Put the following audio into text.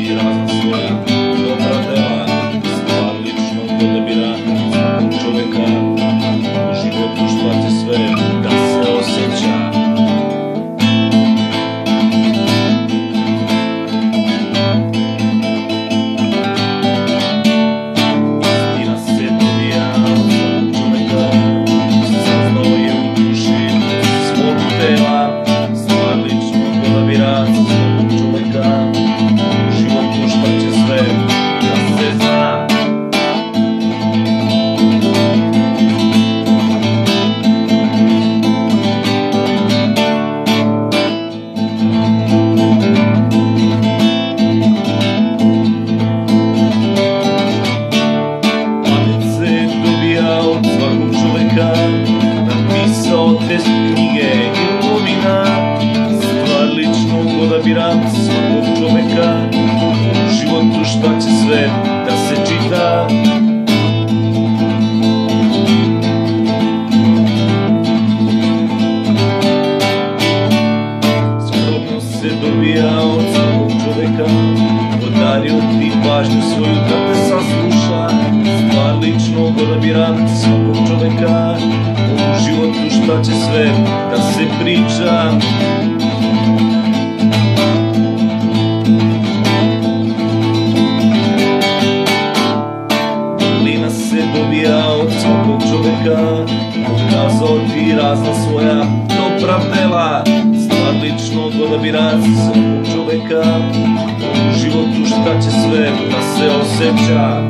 i razna svoja dobra dela, stvar ličnog odabira svakog čoveka u životu šta će sve da se osjeća. Istina se dobija od svakog čoveka, saznao je u duši svog tela, stvar ličnog odabira svakog čoveka u životu šta će sve da se zna. Pamet se dobija od svakog čoveka, napisao test knjige i novina, stvar ličnog odabira svakog čoveka u životu šta će sve da se čita. Skromnost se dobija od svakog čoveka, podario ti pažnju svoju da te sasluša, stvar ličnog odabira svakog čoveka u životu šta će sve da se priča. Vrlina se dobija od svakog čoveka, pokazao ti razna svoja dobra dela, stvar ličnog odabira svakog čoveka u životu šta će sve da se osjeća.